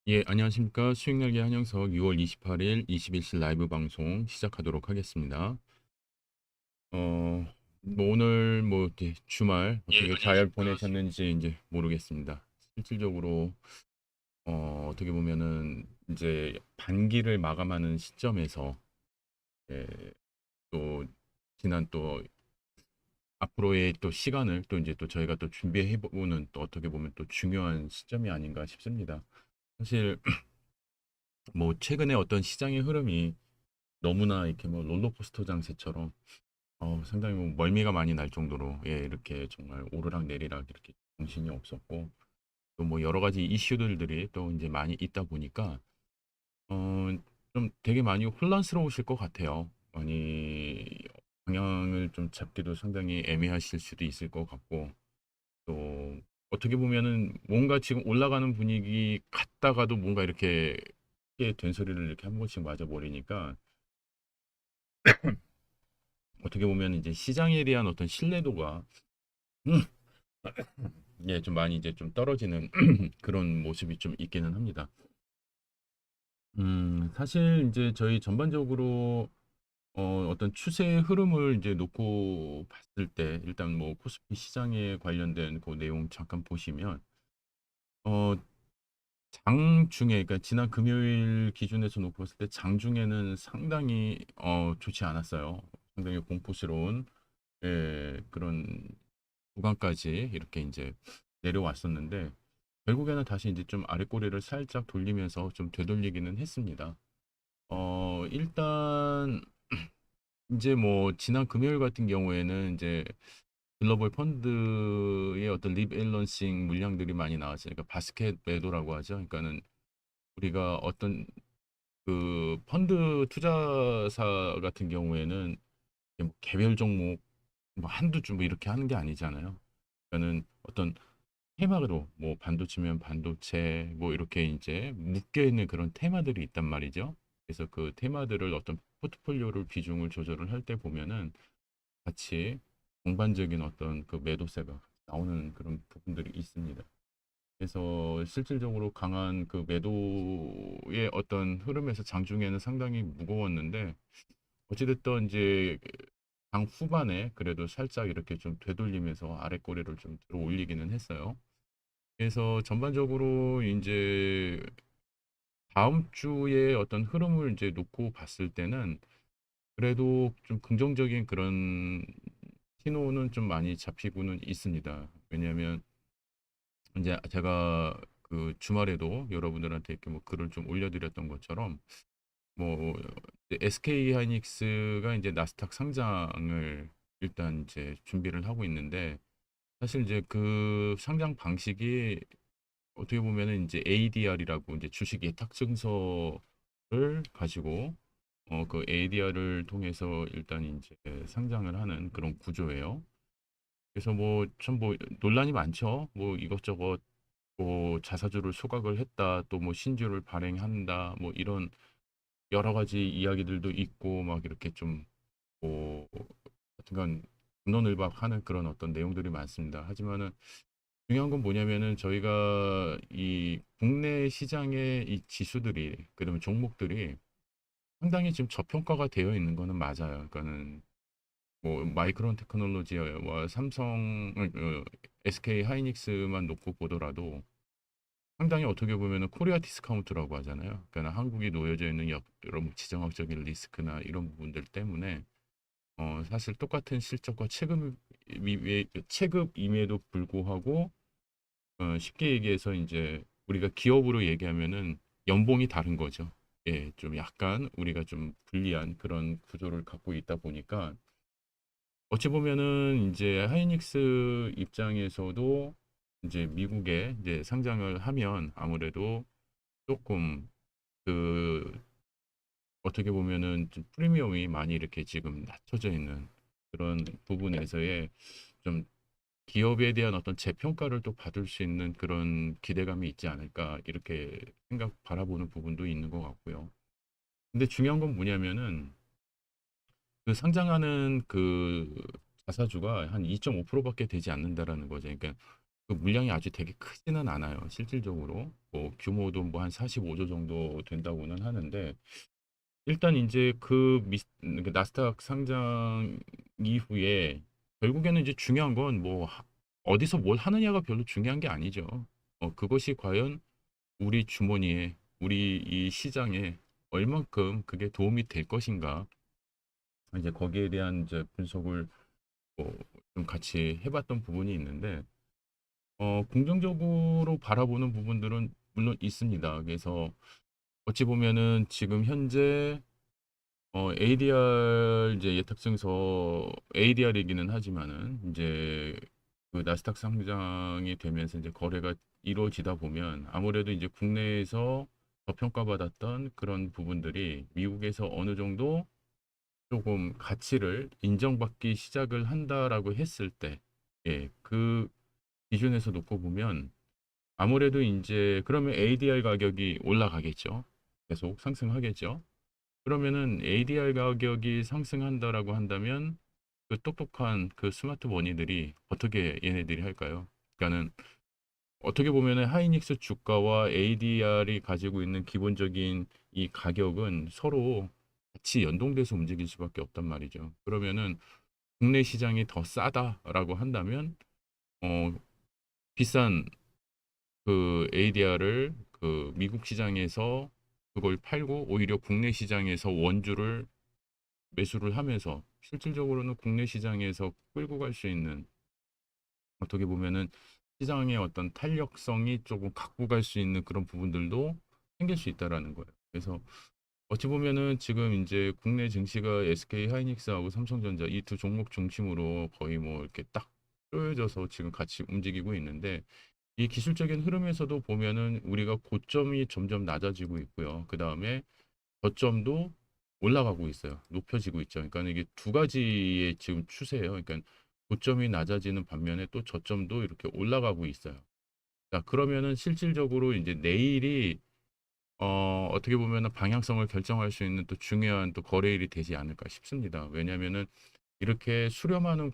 예, 안녕하십니까. 수익날개 한영석 6월 28일 21시 라이브 방송 시작하도록 하겠습니다. 어, 뭐 오늘 뭐 이렇게 주말 예, 어떻게 잘 안녕하십니까. 보내셨는지 이제 모르겠습니다. 실질적으로 어떻게 보면은 이제 반기를 마감하는 시점에서 예, 또 지난 또 앞으로의 또 시간을 또 이제 또 저희가 또 준비해 보는 또 어떻게 보면 또 중요한 시점이 아닌가 싶습니다. 사실 뭐 최근에 어떤 시장의 흐름이 너무나 이렇게 뭐 롤러코스터 장세처럼 상당히 뭐 멀미가 많이 날 정도로 예, 이렇게 정말 오르락 내리락 이렇게 정신이 없었고 또 뭐 여러 가지 이슈들이 또 이제 많이 있다 보니까 좀 되게 많이 혼란스러우실 것 같아요. 많이 방향을 좀 잡기도 상당히 애매하실 수도 있을 것 같고 또 어떻게 보면은 뭔가 지금 올라가는 분위기 같다가도 뭔가 이렇게 된소리를 이렇게 한 번씩 맞아 버리니까 어떻게 보면 이제 시장에 대한 어떤 신뢰도가 음, 예, 좀 많이 이제 좀 떨어지는 그런 모습이 좀 있기는 합니다. 사실 이제 저희 전반적으로 어떤 추세의 흐름을 이제 놓고 봤을 때 일단 뭐 코스피 시장에 관련된 그 내용 잠깐 보시면 어, 장중에 그러니까 지난 금요일 기준에서 놓고 봤을 때 장중에는 상당히 좋지 않았어요. 상당히 공포스러운 예, 그런 구간까지 이렇게 이제 내려왔었는데 결국에는 다시 이제 좀 아랫꼬리를 살짝 돌리면서 좀 되돌리기는 했습니다. 일단 이제 뭐 지난 금요일 같은 경우에는 이제 글로벌 펀드의 어떤 리밸런싱 물량들이 많이 나왔으니까 바스켓 매도라고 하죠. 그러니까는 우리가 어떤 그 펀드 투자사 같은 경우에는 이게 뭐 개별 종목 뭐 한두 주 뭐 이렇게 하는 게 아니잖아요. 그러니까는 어떤 테마로 뭐 반도체면 반도체 뭐 이렇게 이제 묶여 있는 그런 테마들이 있단 말이죠. 그래서 그 테마들을 어떤 포트폴리오를 비중을 조절을 할 때 보면은 같이 동반적인 어떤 그 매도세가 나오는 그런 부분들이 있습니다. 그래서 실질적으로 강한 그 매도의 어떤 흐름에서 장중에는 상당히 무거웠는데 어찌됐든 이제 장 후반에 그래도 살짝 이렇게 좀 되돌리면서 아랫꼬리를 좀 들어 올리기는 했어요. 그래서 전반적으로 이제 다음 주에 어떤 흐름을 이제 놓고 봤을 때는 그래도 좀 긍정적인 그런 신호는 좀 많이 잡히고는 있습니다. 왜냐하면 이제 제가 그 주말에도 여러분들한테 이렇게 뭐 글을 좀 올려드렸던 것처럼 뭐 SK 하이닉스가 이제 나스닥 상장을 일단 이제 준비를 하고 있는데 사실 이제 그 상장 방식이 어떻게 보면은 이제 ADR이라고 이제 주식 예탁 증서를 가지고 그 ADR을 통해서 일단 이제 상장을 하는 그런 구조예요. 그래서 뭐 참 뭐 논란이 많죠. 뭐 이것저것 뭐 자사주를 소각을 했다, 또 뭐 신주를 발행한다, 뭐 이런 여러 가지 이야기들도 있고 막 이렇게 좀뭐 하여튼간 갑론을박하는 그런 어떤 내용들이 많습니다. 하지만은 중요한 건 뭐냐면은 저희가 이 국내 시장의 이 지수들이 그다음에 종목들이 상당히 지금 저평가가 되어 있는 거는 맞아요. 그러니까는 뭐 마이크론 테크놀로지와 삼성, SK 하이닉스만 놓고 보더라도 상당히 어떻게 보면은 코리아 디스카운트라고 하잖아요. 그러니까 한국이 놓여져 있는 여러 뭐 지정학적인 리스크나 이런 부분들 때문에 사실 똑같은 실적과 체급임에도 불구하고 쉽게 얘기해서 이제 우리가 기업으로 얘기하면은 연봉이 다른 거죠. 예, 좀 약간 우리가 좀 불리한 그런 구조를 갖고 있다 보니까 어찌 보면은 이제 하이닉스 입장에서도 이제 미국에 이제 상장을 하면 아무래도 조금 그 어떻게 보면은 좀 프리미엄이 많이 이렇게 지금 낮춰져 있는 그런 부분에서의 좀 기업에 대한 어떤 재평가를 또 받을 수 있는 그런 기대감이 있지 않을까 이렇게 생각 바라보는 부분도 있는 것 같고요. 근데 중요한 건 뭐냐면은 그 상장하는 그 자사주가 한 2.5%밖에 되지 않는다라는 거죠. 그러니까 그 물량이 아주 되게 크지는 않아요. 실질적으로 뭐 규모도 뭐 한 45조 정도 된다고는 하는데 일단 이제 그 나스닥 상장 이후에 결국에는 이제 중요한 건 뭐 어디서 뭘 하느냐가 별로 중요한 게 아니죠. 그것이 과연 우리 주머니에 우리 이 시장에 얼만큼 그게 도움이 될 것인가 이제 거기에 대한 이제 분석을 좀 같이 해봤던 부분이 있는데 긍정적으로 바라보는 부분들은 물론 있습니다. 그래서 어찌 보면은 지금 현재 ADR 이제 예탁증서 ADR이기는 하지만은 이제 그 나스닥 상장이 되면서 이제 거래가 이루어지다 보면 아무래도 이제 국내에서 저평가받았던 그런 부분들이 미국에서 어느 정도 조금 가치를 인정받기 시작을 한다라고 했을 때, 예, 그 기준에서 놓고 보면 아무래도 이제 그러면 ADR 가격이 올라가겠죠. 계속 상승하겠죠. 그러면은 ADR 가격이 상승한다라고 한다면 그 똑똑한 그 스마트 머니들이 어떻게 얘네들이 할까요? 그러니까는 어떻게 보면은 하이닉스 주가와 ADR이 가지고 있는 기본적인 이 가격은 서로 같이 연동돼서 움직일 수밖에 없단 말이죠. 그러면은 국내 시장이 더 싸다라고 한다면 어 비싼 그 ADR을 그 미국 시장에서 그걸 팔고 오히려 국내 시장에서 원주를 매수를 하면서 실질적으로는 국내 시장에서 끌고 갈 수 있는 어떻게 보면은 시장의 어떤 탄력성이 조금 갖고 갈 수 있는 그런 부분들도 생길 수 있다라는 거예요. 그래서 어찌 보면은 지금 이제 국내 증시가 SK 하이닉스하고 삼성전자 이 두 종목 중심으로 거의 뭐 이렇게 딱 쪼여져서 지금 같이 움직이고 있는데 이 기술적인 흐름에서도 보면은 우리가 고점이 점점 낮아지고 있고요. 그 다음에 저점도 올라가고 있어요. 높여지고 있죠. 그러니까 이게 두 가지의 지금 추세예요. 그러니까 고점이 낮아지는 반면에 또 저점도 이렇게 올라가고 있어요. 자, 그러면은 실질적으로 이제 내일이 어떻게 보면은 방향성을 결정할 수 있는 또 중요한 또 거래일이 되지 않을까 싶습니다. 왜냐면은 이렇게 수렴하는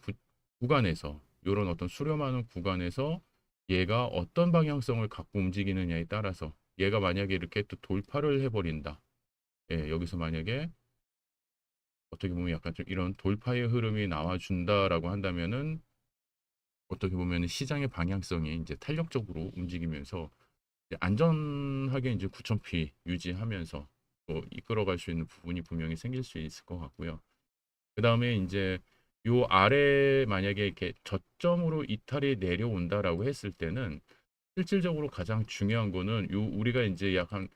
구간에서 이런 어떤 수렴하는 구간에서 얘가 어떤 방향성을 갖고 움직이느냐에 따라서 얘가 만약에 이렇게 또 돌파를 해버린다. 예, 여기서 만약에 어떻게 보면 약간 좀 이런 돌파의 흐름이 나와준다라고 한다면은 어떻게 보면 시장의 방향성이 이제 탄력적으로 움직이면서 이제 안전하게 이제 9,000p 유지하면서 또 이끌어갈 수 있는 부분이 분명히 생길 수 있을 것 같고요. 그 다음에 이제 요 아래 만약에 이렇게 저점으로 이탈이 내려온다라고 했을 때는 실질적으로 가장 중요한 거는 요 우리가 이제 약 한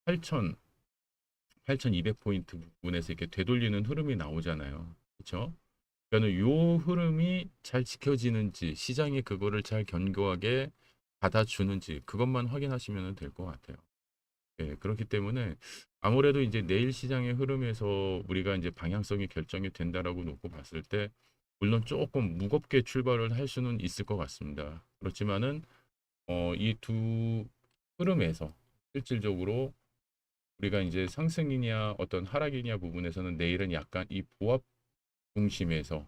8,000 8,200포인트 부분에서 이렇게 되돌리는 흐름이 나오잖아요. 그렇죠? 그러니까는 요 흐름이 잘 지켜지는지 시장이 그거를 잘 견고하게 받아주는지 그것만 확인하시면 될 것 같아요. 예, 그렇기 때문에 아무래도 이제 내일 시장의 흐름에서 우리가 이제 방향성이 결정이 된다라고 놓고 봤을 때 물론 조금 무겁게 출발을 할 수는 있을 것 같습니다. 그렇지만은 이 두 흐름에서 실질적으로 우리가 이제 상승이냐 어떤 하락이냐 부분에서는 내일은 약간 이 보합 중심에서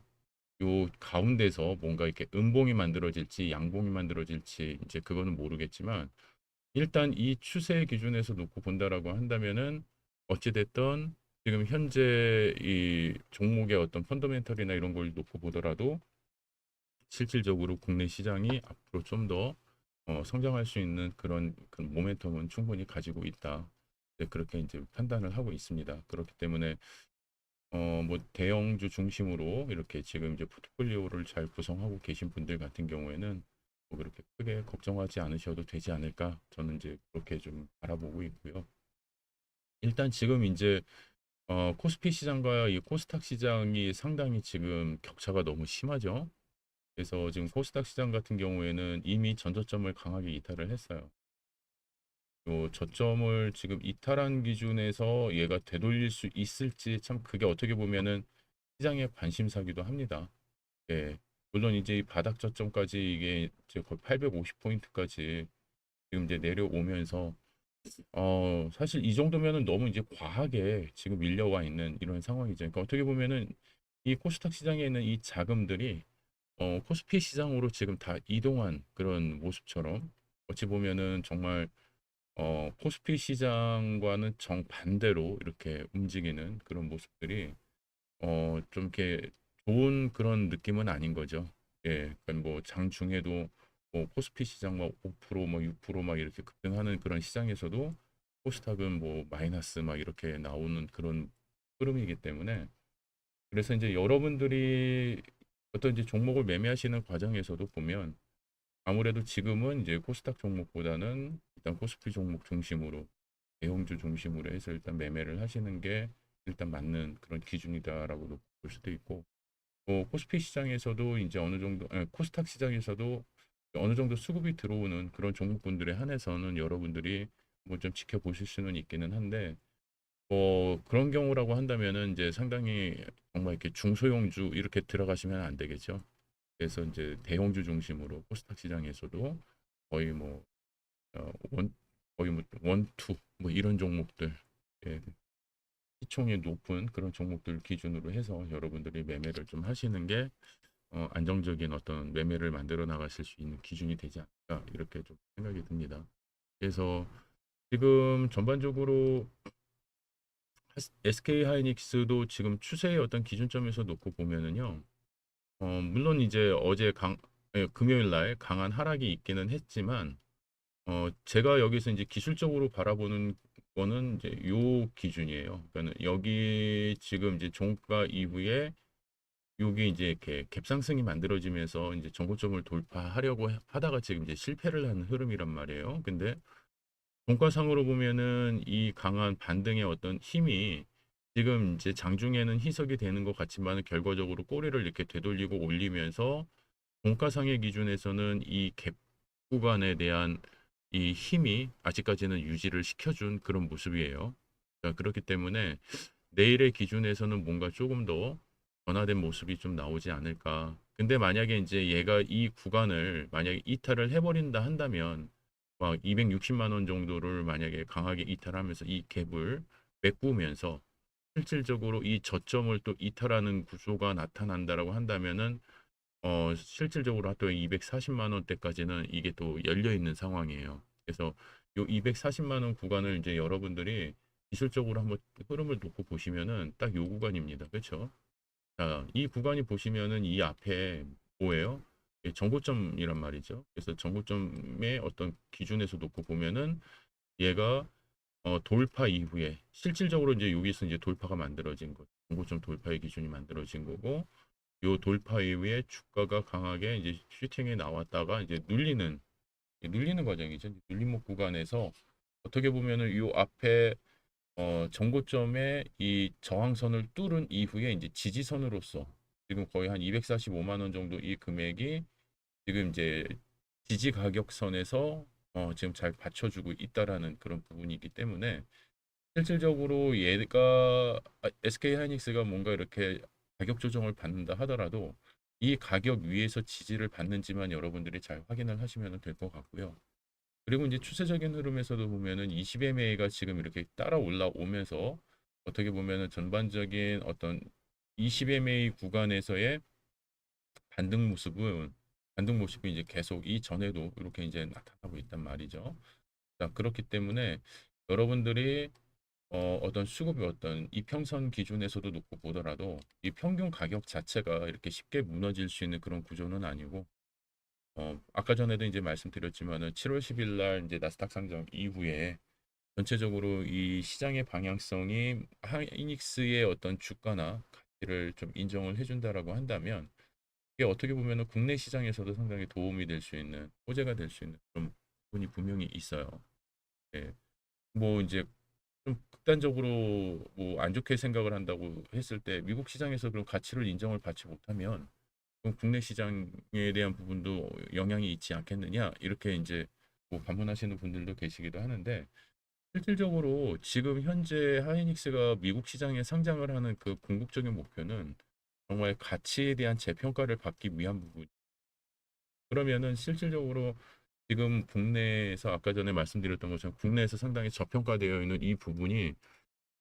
요 가운데서 뭔가 이렇게 음봉이 만들어질지 양봉이 만들어질지 이제 그거는 모르겠지만 일단 이 추세 기준에서 놓고 본다라고 한다면은 어찌됐든 지금 현재 이 종목의 어떤 펀더멘털이나 이런 걸 놓고 보더라도 실질적으로 국내 시장이 앞으로 좀 더 성장할 수 있는 그런 모멘텀은 충분히 가지고 있다. 네, 그렇게 이제 판단을 하고 있습니다. 그렇기 때문에 뭐 대형주 중심으로 이렇게 지금 이제 포트폴리오를 잘 구성하고 계신 분들 같은 경우에는 뭐 그렇게 크게 걱정하지 않으셔도 되지 않을까 저는 이제 그렇게 좀 바라보고 있고요. 일단 지금 이제 코스피 시장과 이 코스닥 시장이 상당히 지금 격차가 너무 심하죠. 그래서 지금 코스닥 시장 같은 경우에는 이미 전저점을 강하게 이탈을 했어요. 요 저점을 지금 이탈한 기준에서 얘가 되돌릴 수 있을지 참 그게 어떻게 보면은 시장의 관심사기도 합니다. 예. 물론 이제 이 바닥 저점까지 이게 이제 거의 850포인트까지 지금 이제 내려오면서 사실 이 정도면은 너무 이제 과하게 지금 밀려와 있는 이런 상황이죠. 그러니까 어떻게 보면은 이 코스닥 시장에 있는 이 자금들이 코스피 시장으로 지금 다 이동한 그런 모습처럼 어찌 보면은 정말 코스피 시장과는 정반대로 이렇게 움직이는 그런 모습들이 좀 이렇게 좋은 그런 느낌은 아닌 거죠. 예, 그러니까 뭐 장중에도 뭐 코스피 시장 막 5%뭐 6%막 이렇게 급등하는 그런 시장에서도 코스닥은 뭐 마이너스 막 이렇게 나오는 그런 흐름이기 때문에 그래서 이제 여러분들이 어떤 이제 종목을 매매하시는 과정에서도 보면 아무래도 지금은 이제 코스닥 종목보다는 일단 코스피 종목 중심으로 대형주 중심으로 해서 일단 매매를 하시는 게 일단 맞는 그런 기준이다라고도 볼 수도 있고 코스피 시장에서도 이제 어느 정도 코스닥 시장에서도 어느 정도 수급이 들어오는 그런 종목군들에 한해서는 여러분들이 뭐 좀 지켜보실 수는 있기는 한데 그런 경우라고 한다면은 이제 상당히 정말 이렇게 중소형주 이렇게 들어가시면 안 되겠죠. 그래서 이제 대형주 중심으로 코스닥 시장에서도 거의 뭐 원 거의 뭐 원투 뭐 이런 종목들 예, 시총이 높은 그런 종목들 기준으로 해서 여러분들이 매매를 좀 하시는 게 안정적인 어떤 매매를 만들어 나가실 수 있는 기준이 되지 않을까 이렇게 좀 생각이 듭니다. 그래서 지금 전반적으로 SK 하이닉스도 지금 추세의 어떤 기준점에서 놓고 보면은요. 물론 이제 금요일 날 강한 하락이 있기는 했지만 제가 여기서 이제 기술적으로 바라보는 거는 이제 요 기준이에요. 그러니까 여기 지금 이제 종가 이후에 여기 이제 이렇게 갭상승이 만들어지면서 이제 정고점을 돌파하려고 하다가 지금 이제 실패를 하는 흐름이란 말이에요. 근데 종가상으로 보면은 이 강한 반등의 어떤 힘이 지금 이제 장중에는 희석이 되는 것 같지만 결과적으로 꼬리를 이렇게 되돌리고 올리면서 종가상의 기준에서는 이 갭 구간에 대한 이 힘이 아직까지는 유지를 시켜준 그런 모습이에요. 그렇기 때문에 내일의 기준에서는 뭔가 조금 더 변화된 모습이 좀 나오지 않을까. 근데 만약에 이제 얘가 이 구간을 만약에 이탈을 해버린다 한다면 막 260만 원 정도를 만약에 강하게 이탈하면서 이 갭을 메꾸면서 실질적으로 이 저점을 또 이탈하는 구조가 나타난다라고 한다면은 실질적으로 또 240만 원대까지는 이게 또 열려 있는 상황이에요. 그래서 요 240만 원 구간을 이제 여러분들이 기술적으로 한번 흐름을 놓고 보시면은 딱 요 구간입니다. 그렇죠? 자, 이 구간이 보시면은 이 앞에 뭐예요? 정고점이란 말이죠. 그래서 정고점의 어떤 기준에서 놓고 보면은 얘가 돌파 이후에 실질적으로 이제 여기서 이제 돌파가 만들어진 거, 정고점 돌파의 기준이 만들어진 거고 요 돌파 이후에 주가가 강하게 이제 슈팅에 나왔다가 이제 눌리는 과정이죠. 눌림목 구간에서 어떻게 보면은 요 앞에 정고점의 이 저항선을 뚫은 이후에 이제 지지선으로서 지금 거의 한 245만 원 정도 이 금액이 지금 이제 지지 가격선에서 지금 잘 받쳐주고 있다라는 그런 부분이기 때문에 실질적으로 얘가 SK 하이닉스가 뭔가 이렇게 가격 조정을 받는다 하더라도 이 가격 위에서 지지를 받는지만 여러분들이 잘 확인을 하시면 될 것 같고요. 그리고 이제 추세적인 흐름에서도 보면은 20MA가 지금 이렇게 따라 올라오면서 어떻게 보면은 전반적인 어떤 20MA 구간에서의 반등 모습은 반등 모습이 이제 계속 이전에도 이렇게 이제 나타나고 있단 말이죠. 자, 그렇기 때문에 여러분들이 어떤 수급의 어떤 이평선 기준에서도 놓고 보더라도 이 평균 가격 자체가 이렇게 쉽게 무너질 수 있는 그런 구조는 아니고 아까 전에도 이제 말씀드렸지만은 7월 10일 날 이제 나스닥 상장 이후에 전체적으로 이 시장의 방향성이 하이닉스의 어떤 주가나 가치를 좀 인정을 해준다라고 한다면 이게 어떻게 보면은 국내 시장에서도 상당히 도움이 될 수 있는 호재가 될 수 있는 그런 부분이 분명히 있어요. 예. 뭐 이제 좀 극단적으로 뭐 안 좋게 생각을 한다고 했을 때 미국 시장에서 그런 가치를 인정을 받지 못하면 그럼 국내 시장에 대한 부분도 영향이 있지 않겠느냐 이렇게 이제 뭐 반문하시는 분들도 계시기도 하는데 실질적으로 지금 현재 하이닉스가 미국 시장에 상장을 하는 그 궁극적인 목표는 정말 가치에 대한 재평가를 받기 위한 부분. 그러면은 실질적으로 지금 국내에서 아까 전에 말씀드렸던 것처럼 국내에서 상당히 저평가되어 있는 이 부분이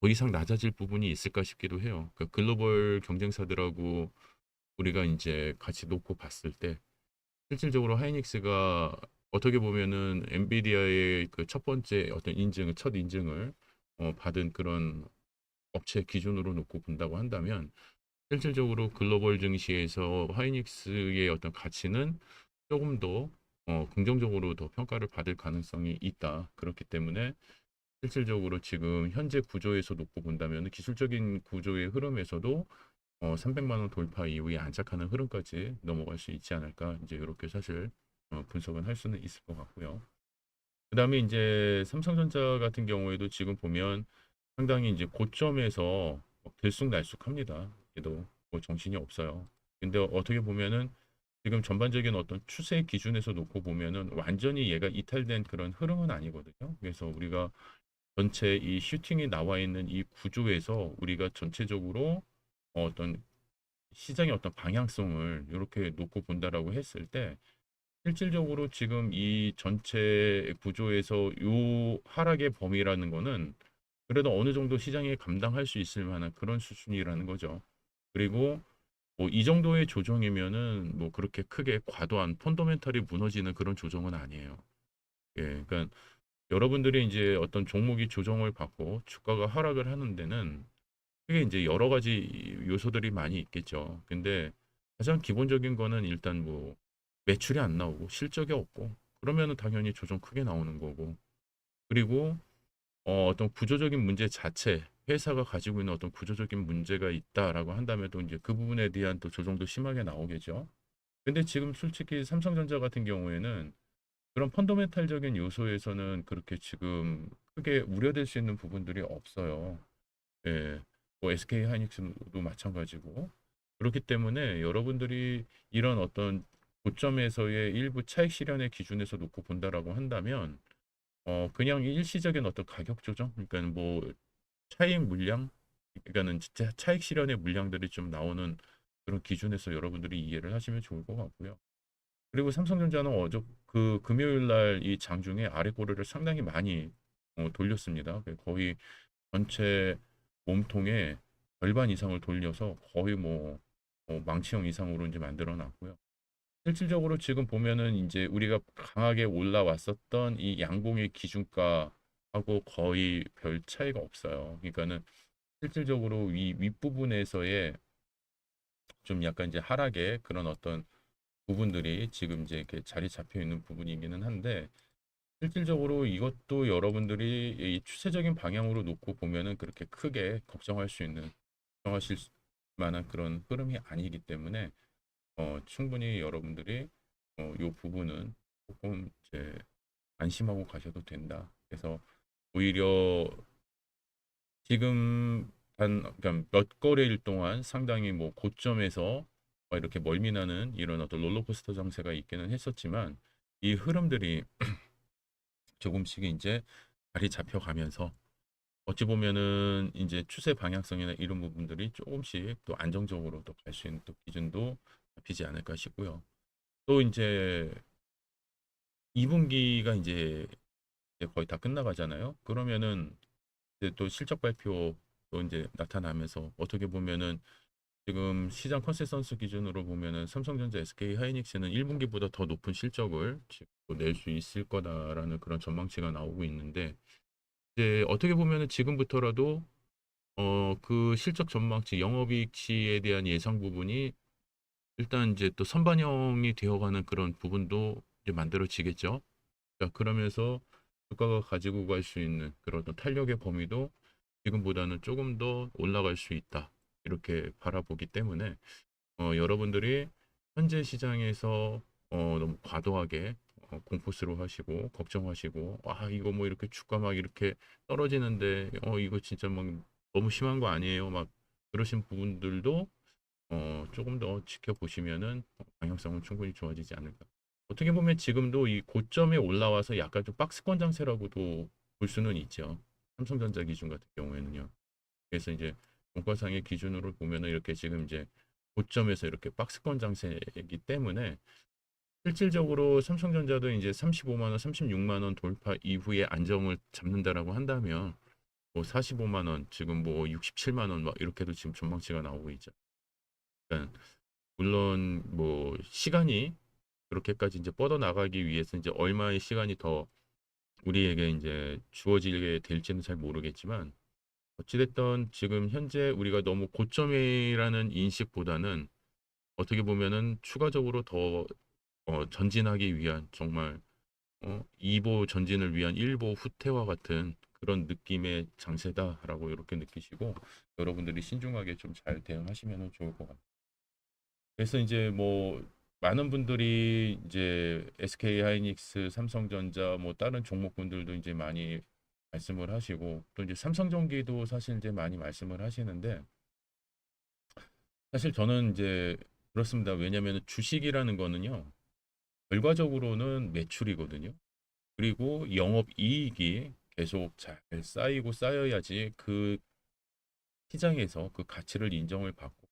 더 이상 낮아질 부분이 있을까 싶기도 해요. 그 글로벌 경쟁사들하고 우리가 인제 같이 놓고 봤을 때 실질적으로 하이닉스가 어떻게 보면은 엔비디아의 그 첫 번째 어떤 인증 첫 인증을 받은 그런 업체 기준으로 놓고 본다고 한다면 실질적으로 글로벌 증시에서 하이닉스의 어떤 가치는 조금 더 긍정적으로 더 평가를 받을 가능성이 있다. 그렇기 때문에 실질적으로 지금 현재 구조에서 놓고 본다면 기술적인 구조의 흐름에서도 300만 원 돌파 이후에 안착하는 흐름까지 넘어갈 수 있지 않을까 이제 이렇게 사실 분석은 할 수는 있을 것 같고요. 그다음에 이제 삼성전자 같은 경우에도 지금 보면 상당히 이제 고점에서 들쑥날쑥합니다. 얘도 뭐 정신이 없어요. 근데 어떻게 보면은 지금 전반적인 어떤 추세 기준에서 놓고 보면은 완전히 얘가 이탈된 그런 흐름은 아니거든요. 그래서 우리가 전체 이 슈팅이 나와 있는 이 구조에서 우리가 전체적으로 어떤 시장의 어떤 방향성을 이렇게 놓고 본다라고 했을 때 실질적으로 지금 이 전체 구조에서 요 하락의 범위라는 거는 그래도 어느 정도 시장이 감당할 수 있을 만한 그런 수준이라는 거죠. 그리고 뭐 이 정도의 조정이면은 뭐 그렇게 크게 과도한 펀더멘탈이 무너지는 그런 조정은 아니에요. 예, 그러니까 여러분들이 이제 어떤 종목이 조정을 받고 주가가 하락을 하는 데는 크게 이제 여러 가지 요소들이 많이 있겠죠. 근데 가장 기본적인 거는 일단 뭐 매출이 안 나오고 실적이 없고 그러면은 당연히 조정 크게 나오는 거고 그리고 어떤 구조적인 문제 자체 회사가 가지고 있는 어떤 구조적인 문제가 있다라고 한다면 또 이제 그 부분에 대한 또 조정도 심하게 나오겠죠. 근데 지금 솔직히 삼성전자 같은 경우에는 그런 펀더멘탈적인 요소에서는 그렇게 지금 크게 우려될 수 있는 부분들이 없어요. 예. 뭐 SK 하이닉스도 마찬가지고. 그렇기 때문에 여러분들이 이런 어떤 고점에서의 일부 차익 실현의 기준에서 놓고 본다라고 한다면 그냥 일시적인 어떤 가격 조정 그러니까 뭐 차익 물량 그러니까는 진짜 차익 실현의 물량들이 좀 나오는 그런 기준에서 여러분들이 이해를 하시면 좋을 것 같고요. 그리고 삼성전자는 그 금요일 날 이 장중에 아래 고리를 상당히 많이 돌렸습니다. 거의 전체 몸통의 절반 이상을 돌려서 거의 뭐 망치형 이상으로 이제 만들어 놨고요. 실질적으로 지금 보면은 이제 우리가 강하게 올라왔었던 이 양봉의 기준가하고 거의 별 차이가 없어요. 그러니까는 실질적으로 이 윗부분에서의 좀 약간 이제 하락의 그런 어떤 부분들이 지금 이제 이렇게 자리 잡혀 있는 부분이기는 한데 실질적으로 이것도 여러분들이 이 추세적인 방향으로 놓고 보면은 그렇게 크게 걱정하실 만한 그런 흐름이 아니기 때문에 충분히 여러분들이 이 부분은 조금 이제 안심하고 가셔도 된다. 그래서 오히려 지금 그러니까 몇 거래일 동안 상당히 뭐 고점에서 이렇게 멀미나는 이런 어떤 롤러코스터 장세가 있기는 했었지만 이 흐름들이 조금씩 이제 자리 잡혀가면서 어찌 보면은 이제 추세 방향성이나 이런 부분들이 조금씩 또 안정적으로 또 갈 수 있는 또 기준도 잡히지 않을까 싶고요. 또 이제 2분기가 이제 거의 다 끝나가잖아요. 그러면은 이제 또 실적 발표 또 이제 나타나면서 어떻게 보면은 지금 시장 컨센서스 기준으로 보면은 삼성전자, SK 하이닉스는 1분기보다 더 높은 실적을 지금 낼 수 있을 거다라는 그런 전망치가 나오고 있는데 이제 어떻게 보면은 지금부터라도 그 실적 전망치, 영업이익치에 대한 예상 부분이 일단 이제 또 선반영이 되어가는 그런 부분도 이제 만들어지겠죠. 자, 그러면서 주가가 가지고 갈 수 있는 그런 어떤 탄력의 범위도 지금보다는 조금 더 올라갈 수 있다. 이렇게 바라보기 때문에 여러분들이 현재 시장에서 너무 과도하게 공포스러워하시고 걱정하시고 이거 뭐 이렇게 주가 막 이렇게 떨어지는데 이거 진짜 막 너무 심한 거 아니에요? 막 그러신 부분들도 조금 더 지켜보시면은 방향성은 충분히 좋아지지 않을까. 어떻게 보면 지금도 이 고점에 올라와서 약간 좀 박스권 장세라고도 볼 수는 있죠. 삼성전자 기준 같은 경우에는요. 그래서 이제 종가상의 기준으로 보면은 이렇게 지금 이제 고점에서 이렇게 박스권 장세이기 때문에 실질적으로 삼성전자도 이제 35만 원, 36만 원 돌파 이후에 안정을 잡는다라고 한다면 뭐 45만 원, 지금 뭐 67만 원 막 이렇게도 지금 전망치가 나오고 있죠. 그러니까 물론 뭐 시간이 그렇게까지 이제 뻗어나가기 위해서 이제 얼마의 시간이 더 우리에게 이제 주어지게 될지는 잘 모르겠지만 어찌됐든 지금 현재 우리가 너무 고점이라는 인식보다는 어떻게 보면은 추가적으로 더 전진하기 위한 정말 2보 전진을 위한 1보 후퇴와 같은 그런 느낌의 장세다라고 이렇게 느끼시고 여러분들이 신중하게 좀 잘 대응하시면 좋을 것 같아요. 그래서 이제 뭐 많은 분들이 이제 SK 하이닉스, 삼성전자 뭐 다른 종목군들도 이제 많이 말씀을 하시고 또 이제 삼성전기도 사실 이제 많이 말씀을 하시는데 사실 저는 이제 그렇습니다. 왜냐하면 주식이라는 거는요. 결과적으로는 매출이거든요. 그리고 영업이익이 계속 잘 쌓이고 쌓여야지 그 시장에서 그 가치를 인정을 받고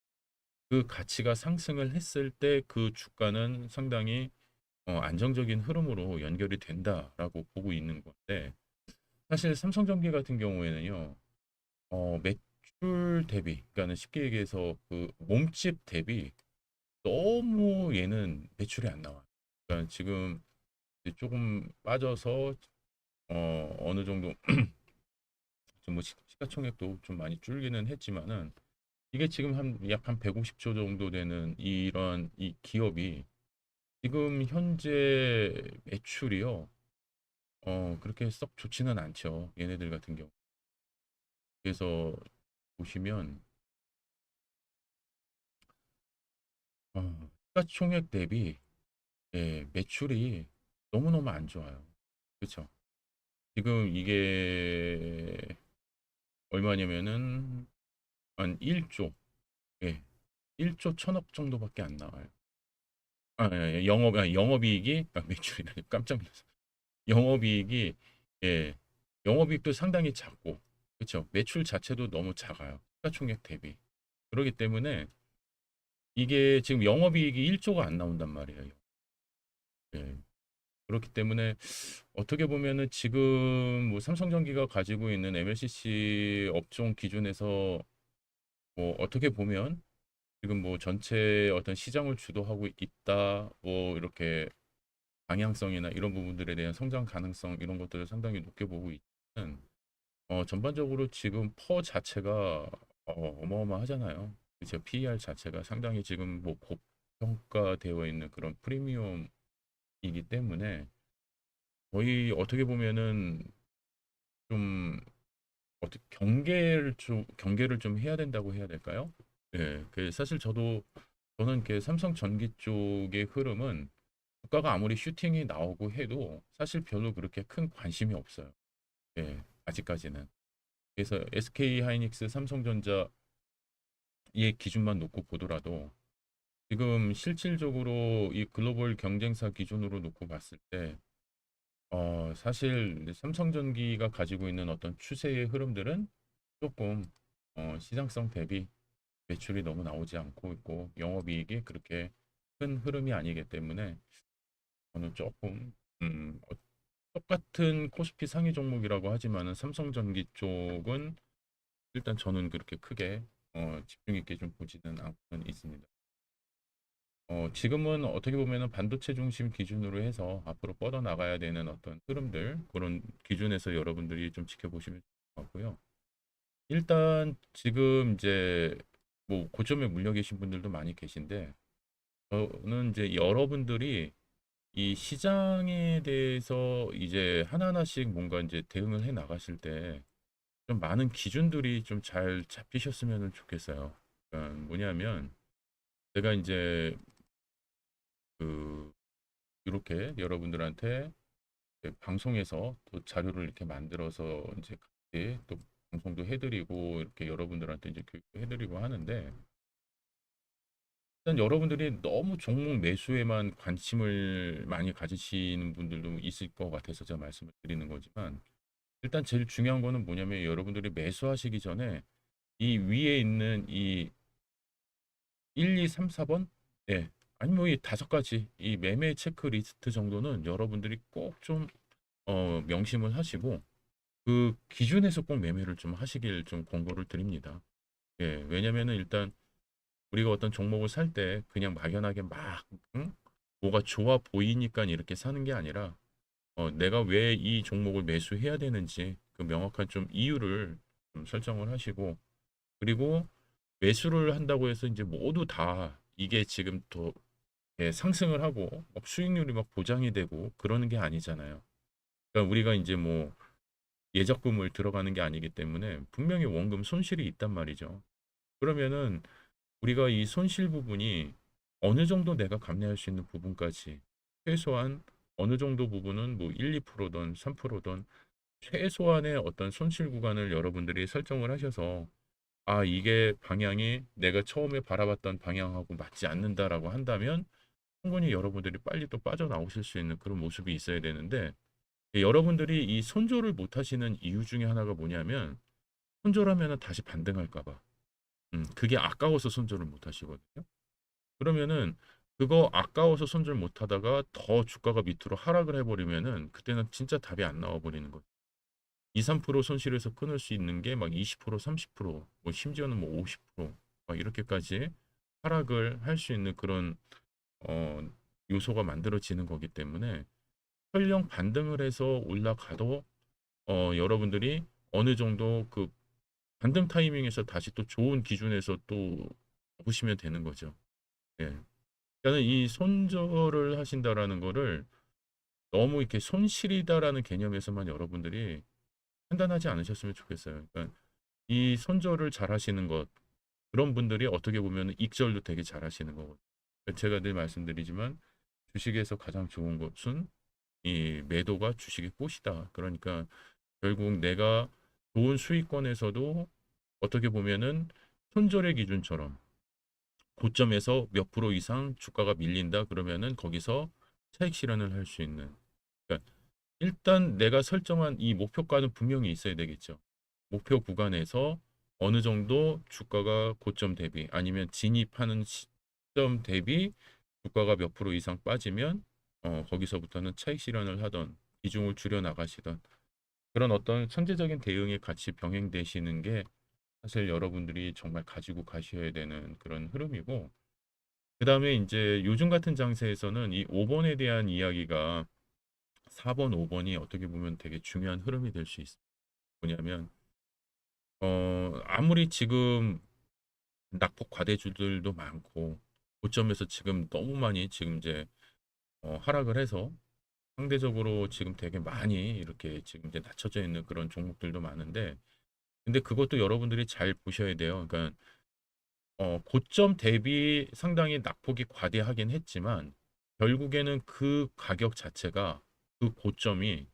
그 가치가 상승을 했을 때 그 주가는 상당히 안정적인 흐름으로 연결이 된다라고 보고 있는 건데 사실 삼성전기 같은 경우에는요. 매출 대비 그러니까는 쉽게 얘기해서 그 몸집 대비 너무 얘는 매출이 안 나와요. 그러니까 지금 이제 조금 빠져서 어느 정도 좀 뭐 시가총액도 좀 많이 줄기는 했지만은 이게 지금 한 약 한 150조 정도 되는 이런 이 기업이 지금 현재 매출이요. 그렇게 썩 좋지는 않죠. 얘네들 같은 경우. 그래서 보시면 시가총액 대비 예, 매출이 너무너무 안 좋아요. 그렇죠? 지금 이게 얼마냐면은 한 1조, 예, 1조 1천억 정도밖에 안 나와요. 영업이익이 매출이라 깜짝 놀랐어. 영업이익이 예, 영업이익도 상당히 작고, 그렇죠? 매출 자체도 너무 작아요. 시가총액 대비. 그렇기 때문에 이게 지금 영업이익이 1조가 안 나온단 말이에요. 예. 그렇기 때문에 어떻게 보면은 지금 뭐 삼성전기가 가지고 있는 MLCC 업종 기준에서 뭐 어떻게 보면 지금 뭐 전체 어떤 시장을 주도하고 있다 뭐 이렇게 방향성이나 이런 부분들에 대한 성장 가능성 이런 것들을 상당히 높게 보고 있는 전반적으로 지금 퍼 자체가 어마어마하잖아요. 그죠? PER 자체가 상당히 지금 뭐 고평가되어 있는 그런 프리미엄이기 때문에 거의 어떻게 보면은 좀 어떻게 경계를 좀 해야 된다고 해야 될까요? 예, 그 사실 저는 그 삼성전기 쪽의 흐름은 주가가 아무리 슈팅이 나오고 해도 사실 별로 그렇게 큰 관심이 없어요. 예, 아직까지는. 그래서 SK 하이닉스, 삼성전자의 기준만 놓고 보더라도 지금 실질적으로 이 글로벌 경쟁사 기준으로 놓고 봤을 때 사실 삼성전기가 가지고 있는 어떤 추세의 흐름들은 조금 시장성 대비 매출이 너무 나오지 않고 있고 영업이익이 그렇게 큰 흐름이 아니기 때문에 저는 조금 똑같은 코스피 상위 종목이라고 하지만은 삼성전기 쪽은 일단 저는 그렇게 크게 집중 있게 좀 보지는 않고는 있습니다. 지금은 어떻게 보면은 반도체 중심 기준으로 해서 앞으로 뻗어나가야 되는 어떤 흐름들 그런 기준에서 여러분들이 좀 지켜보시면 좋을 것 같고요. 일단 지금 이제 뭐 고점에 물려 계신 분들도 많이 계신데 저는 이제 여러분들이 이 시장에 대해서 이제 하나하나씩 뭔가 이제 대응을 해 나가실 때 좀 많은 기준들이 좀 잘 잡히셨으면 좋겠어요. 그러니까 뭐냐면 제가 이제 그 이렇게 여러분들한테 방송에서 또 자료를 이렇게 만들어서 이제 같이 또 방송도 해드리고 이렇게 여러분들한테 이제 교육도 해드리고 하는데 일단 여러분들이 너무 종목 매수에만 관심을 많이 가지시는 분들도 있을 것 같아서 제가 말씀을 드리는 거지만 일단 제일 중요한 거는 뭐냐면 여러분들이 매수하시기 전에 이 위에 있는 이 1, 2, 3, 4번 예. 아니 뭐 이 다섯 가지 이 매매 체크리스트 정도는 여러분들이 꼭 좀 명심을 하시고 그 기준에서 꼭 매매를 좀 하시길 좀 권고를 드립니다. 예. 왜냐면은 일단 우리가 어떤 종목을 살 때 그냥 막연하게 막 응? 뭐가 좋아 보이니까 이렇게 사는 게 아니라 내가 왜 이 종목을 매수해야 되는지 그 명확한 좀 이유를 좀 설정을 하시고 그리고 매수를 한다고 해서 이제 모두 다 이게 지금 더 상승을 하고 막 수익률이 막 보장이 되고 그러는 게 아니잖아요. 그러니까 우리가 이제 뭐 예적금을 들어가는 게 아니기 때문에 분명히 원금 손실이 있단 말이죠. 그러면은 우리가 이 손실 부분이 어느 정도 내가 감내할 수 있는 부분까지 최소한 어느 정도 부분은 뭐 1, 2%든 3%든 최소한의 어떤 손실 구간을 여러분들이 설정을 하셔서 아, 이게 방향이 내가 처음에 바라봤던 방향하고 맞지 않는다라고 한다면 충분히 여러분들이 빨리 또 빠져나오실 수 있는 그런 모습이 있어야 되는데 여러분들이 이 손절을 못 하시는 이유 중에 하나가 뭐냐면 손절하면은 다시 반등할까 봐. 그게 아까워서 손절을 못 하시거든요. 그러면은 그거 아까워서 손절 못 하다가 더 주가가 밑으로 하락을 해버리면은 그때는 진짜 답이 안 나와 버리는 거예요. 2, 3% 손실에서 끊을 수 있는 게 막 20%, 30%, 뭐 심지어는 뭐 50%막 이렇게까지 하락을 할 수 있는 그런 어, 요소가 만들어지는 거기 때문에 설령 반등을 해서 올라가도 여러분들이 어느 정도 그 반등 타이밍에서 다시 또 좋은 기준에서 또 보시면 되는 거죠. 예. 그러니까 이 손절을 하신다라는 거를 너무 이렇게 손실이다라는 개념에서만 여러분들이 판단하지 않으셨으면 좋겠어요. 그러니까 이 손절을 잘 하시는 것 그런 분들이 어떻게 보면 익절도 되게 잘 하시는 거거든요. 그러니까 제가 늘 말씀드리지만 주식에서 가장 좋은 것은 이 매도가 주식의 꽃이다. 그러니까 결국 내가 좋은 수익권에서도 어떻게 보면은 손절의 기준처럼 고점에서 몇 프로 이상 주가가 밀린다 그러면은 거기서 차익 실현을 할 수 있는. 그러니까 일단 내가 설정한 이 목표가는 분명히 있어야 되겠죠. 목표 구간에서 어느 정도 주가가 고점 대비 아니면 진입하는 시점 대비 주가가 몇 프로 이상 빠지면 거기서부터는 차익 실현을 하던 비중을 줄여 나가시던 그런 어떤 선제적인 대응이 같이 병행되시는 게 사실 여러분들이 정말 가지고 가셔야 되는 그런 흐름이고 그다음에 이제 요즘 같은 장세에서는 이 5번에 대한 이야기가 4번, 5번이 어떻게 보면 되게 중요한 흐름이 될 수 있어요. 뭐냐면 아무리 지금 낙폭 과대주들도 많고 고점에서 지금 너무 많이 지금 이제 하락을 해서 상대적으로 지금 되게 많이 이렇게 지금 이제 낮춰져 있는 그런 종목들도 많은데 근데 그것도 여러분들이 잘 보셔야 돼요. 그러니까 고점 대비 상당히 낙폭이 과대하긴 했지만 결국에는 그 가격 자체가 그 고점이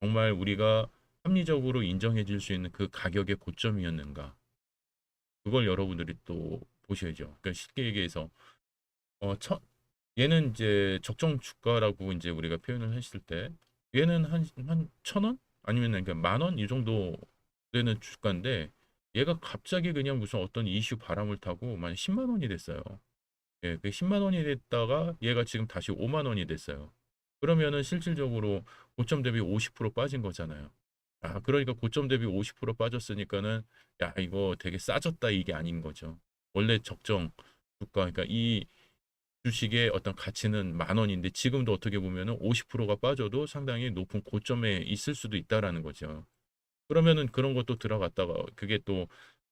정말 우리가 합리적으로 인정해 줄 수 있는 그 가격의 고점이었는가 그걸 여러분들이 또 보셔야죠. 그러니까 쉽게 얘기해서 어, 천, 얘는 이제 적정 주가라고 이제 우리가 표현을 했을 때 얘는 한 1,000원 아니면 그러니까 10,000원 이 정도 되는 주가인데 얘가 갑자기 그냥 무슨 어떤 이슈 바람을 타고 만 10만 원이 됐어요. 예, 그 10만 원이 됐다가 얘가 지금 다시 5만 원이 됐어요. 그러면은 실질적으로 고점 대비 50% 빠진 거잖아요. 아, 그러니까 고점 대비 50% 빠졌으니까는 야, 이거 되게 싸졌다 이게 아닌 거죠. 원래 적정 주가 그러니까 이 주식의 어떤 가치는 10,000원인데 지금도 어떻게 보면은 50%가 빠져도 상당히 높은 고점에 있을 수도 있다라는 거죠. 그러면은 그런 것도 들어갔다가 그게 또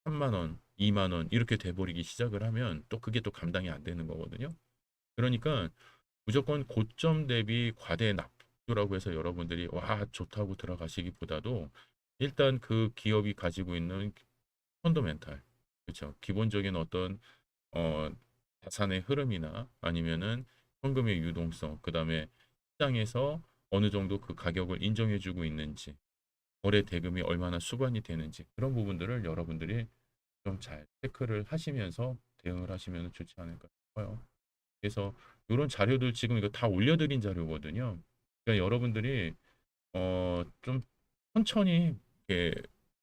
3만 원, 2만 원 이렇게 돼버리기 시작을 하면 또 그게 또 감당이 안 되는 거거든요. 그러니까 무조건 고점 대비 과대 납부라고 해서 여러분들이 와 좋다고 들어가시기보다도 일단 그 기업이 가지고 있는 펀더멘탈 그렇죠. 기본적인 어떤 어, 자산의 흐름이나 아니면은 현금의 유동성 그다음에 시장에서 어느 정도 그 가격을 인정해주고 있는지 거래 대금이 얼마나 수반이 되는지 그런 부분들을 여러분들이 좀 잘 체크를 하시면서 대응을 하시면 좋지 않을까 싶어요. 그래서 이런 자료들 지금 이거 다 올려드린 자료거든요. 그러니까 여러분들이 좀 천천히 이렇게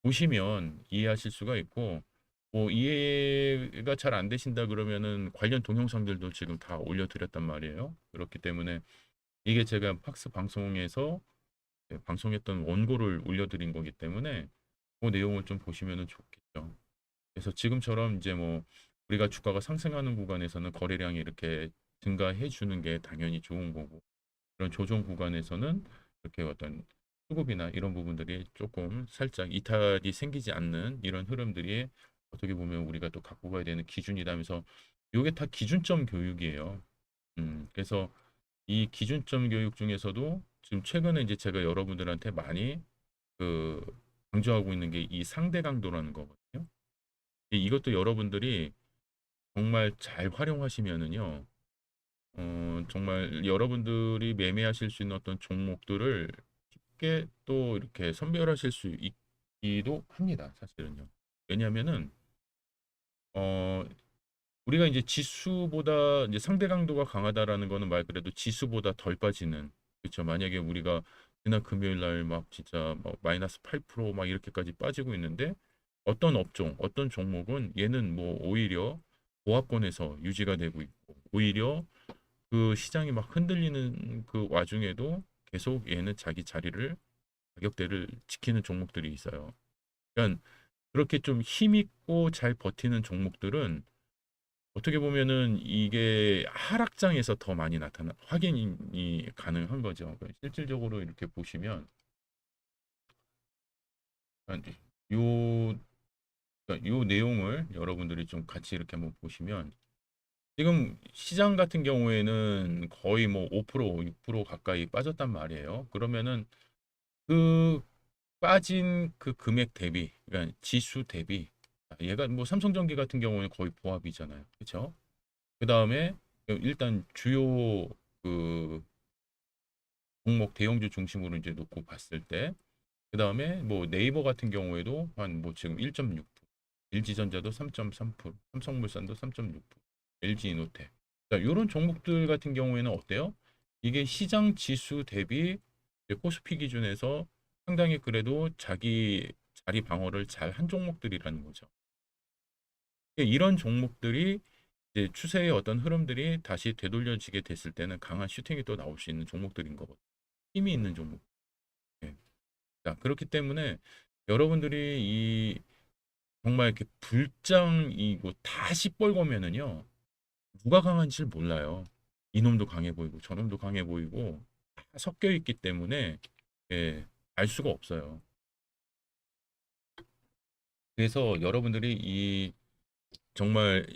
보시면 이해하실 수가 있고 뭐 이해가 잘 안 되신다 그러면은 관련 동영상들도 지금 다 올려드렸단 말이에요. 그렇기 때문에 이게 제가 팍스 방송에서 방송했던 원고를 올려드린 거기 때문에 그 내용을 좀 보시면은 좋겠죠. 그래서 지금처럼 이제 뭐 우리가 주가가 상승하는 구간에서는 거래량이 이렇게 증가해 주는 게 당연히 좋은 거고, 그런 조정 구간에서는 이렇게 어떤 수급이나 이런 부분들이 조금 살짝 이탈이 생기지 않는 이런 흐름들이 어떻게 보면 우리가 또 갖고 가야 되는 기준이라면서, 이게 다 기준점 교육이에요. 그래서 이 기준점 교육 중에서도 지금 최근에 이제 제가 여러분들한테 많이 그 강조하고 있는 게 이 상대 강도라는 거거든요. 이것도 여러분들이 정말 잘 활용하시면은요, 정말 여러분들이 매매하실 수 있는 어떤 종목들을 쉽게 또 이렇게 선별하실 수 있기도 합니다. 사실은요. 왜냐하면은 어, 우리가 이제 지수보다 이제 상대 강도가 강하다라는 거는 말 그대로 지수보다 덜 빠지는, 그렇죠. 만약에 우리가 지난 금요일 날 막 진짜 막 마이너스 8%막 이렇게까지 빠지고 있는데, 어떤 업종, 어떤 종목은 얘는 뭐 오히려 보합권에서 유지가 되고 있고, 오히려 그 시장이 막 흔들리는 그 와중에도 계속 얘는 자기 자리를, 가격대를 지키는 종목들이 있어요. 그러니까 그렇게 좀 힘 있고 잘 버티는 종목들은 어떻게 보면은 이게 하락장에서 더 많이 확인이 가능한 거죠. 그러니까 실질적으로 이렇게 보시면 요, 그러니까 요 내용을 여러분들이 좀 같이 이렇게 한번 보시면, 지금 시장 같은 경우에는 거의 뭐 5%, 6% 가까이 빠졌단 말이에요. 그러면은 그 빠진 그 금액 대비, 그러니까 지수 대비, 얘가 뭐 삼성전기 같은 경우는 거의 보합이잖아요. 그렇죠? 그 다음에 일단 주요 그 종목 대형주 중심으로 이제 놓고 봤을 때, 그 다음에 뭐 네이버 같은 경우에도 한 뭐 지금 1.6%, LG전자도 3.3%, 삼성물산도 3.6%, LG이노텍. 이런 종목들 같은 경우에는 어때요? 이게 시장 지수 대비 이제 코스피 기준에서 상당히 그래도 자기 자리 방어를 잘 한 종목들이라는 거죠. 이런 종목들이 이제 추세의 어떤 흐름들이 다시 되돌려지게 됐을 때는 강한 슈팅이 또 나올 수 있는 종목들인 거거든요. 힘이 있는 종목. 예. 자, 그렇기 때문에 여러분들이 이 정말 이렇게 불장이고 다 시뻘거면은요, 누가 강한지 몰라요. 이놈도 강해 보이고 저놈도 강해 보이고 다 섞여 있기 때문에, 예, 알 수가 없어요. 그래서 여러분들이 이 정말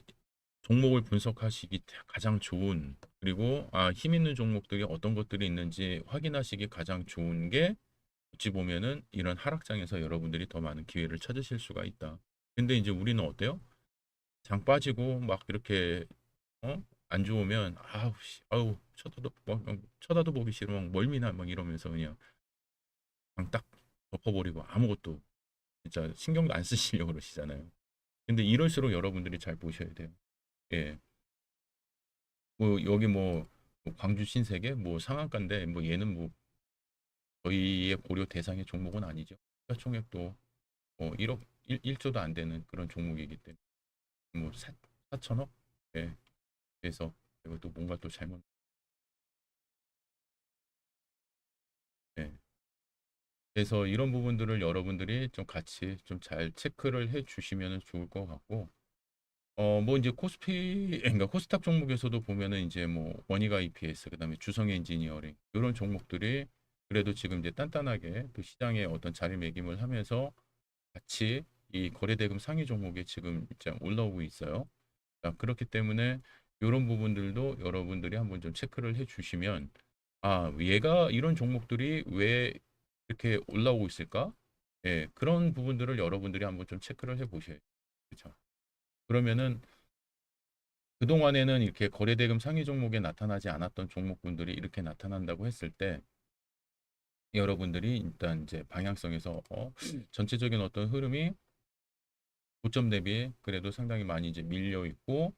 종목을 분석하시기 가장 좋은, 그리고 힘 있는 종목들이 어떤 것들이 있는지 확인하시기 가장 좋은 게, 어찌 보면은 이런 하락장에서 여러분들이 더 많은 기회를 찾으실 수가 있다. 근데 이제 우리는 어때요? 장 빠지고 막 이렇게 안 좋으면 아우 씨, 아우 쳐다도 막 쳐다도 보기 싫어, 막 멀미나 막 이러면서 그냥 장 딱 덮어버리고 아무것도 진짜 신경도 안 쓰시려고 그러시잖아요. 근데 이럴수록 여러분들이 잘 보셔야 돼요. 예. 뭐 여기 뭐 광주 신세계 뭐 상한가인데, 뭐 얘는 뭐 저희의 고려 대상의 종목은 아니죠. 시가총액도 뭐 1억 1조도 안 되는 그런 종목이기 때문에 뭐 4천억? 예. 그래서 이것도 뭔가 또 잘못, 예. 그래서 이런 부분들을 여러분들이 좀 같이 좀 잘 체크를 해 주시면 좋을 것 같고, 뭐 이제 그러니까 코스닥 종목에서도 보면은 이제 뭐 원희가 EPS, 그다음에 주성 엔지니어링 이런 종목들이 그래도 지금 이제 단단하게 그 시장에 어떤 자리매김을 하면서 같이 이 거래대금 상위 종목에 지금 이제 올라오고 있어요. 자, 그렇기 때문에 이런 부분들도 여러분들이 한번 좀 체크를 해 주시면, 얘가 이런 종목들이 왜 이렇게 올라오고 있을까? 예, 그런 부분들을 여러분들이 한번 좀 체크를 해 보셔야 돼요. 그렇죠? 그러면은 그동안에는 이렇게 거래대금 상위 종목에 나타나지 않았던 종목군들이 이렇게 나타난다고 했을 때, 여러분들이 일단 이제 방향성에서 전체적인 어떤 흐름이 고점 대비 그래도 상당히 많이 이제 밀려 있고,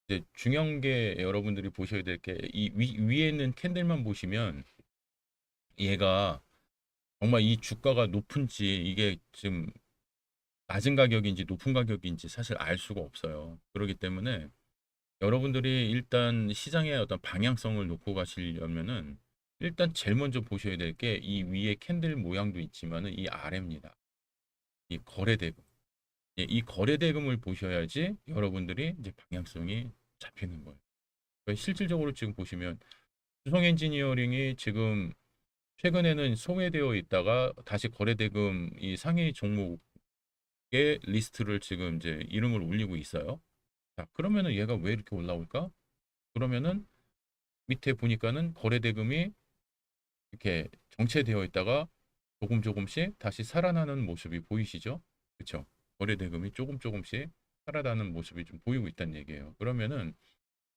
이제 중요한 게 여러분들이 보셔야 될 게, 이 위에 있는 캔들만 보시면 얘가 정말 이 주가가 높은지, 이게 지금 낮은 가격인지 높은 가격인지 사실 알 수가 없어요. 그렇기 때문에 여러분들이 일단 시장의 어떤 방향성을 놓고 가시려면은 일단 제일 먼저 보셔야 될 게 이 위에 캔들 모양도 있지만은 이 아래입니다. 이 거래대금. 예, 이 거래 대금을 보셔야지 여러분들이 이제 방향성이 잡히는 거예요. 그러니까 실질적으로 지금 보시면 주성 엔지니어링이 지금 최근에는 소외되어 있다가 다시 거래 대금 이 상위 종목의 리스트를 지금 이제 이름을 올리고 있어요. 자, 그러면은 얘가 왜 이렇게 올라올까? 그러면은 밑에 보니까는 거래 대금이 이렇게 정체되어 있다가 조금 조금씩 다시 살아나는 모습이 보이시죠? 그렇죠? 거래 대금이 조금 조금씩 살아나는 모습이 좀 보이고 있다는 얘기예요. 그러면은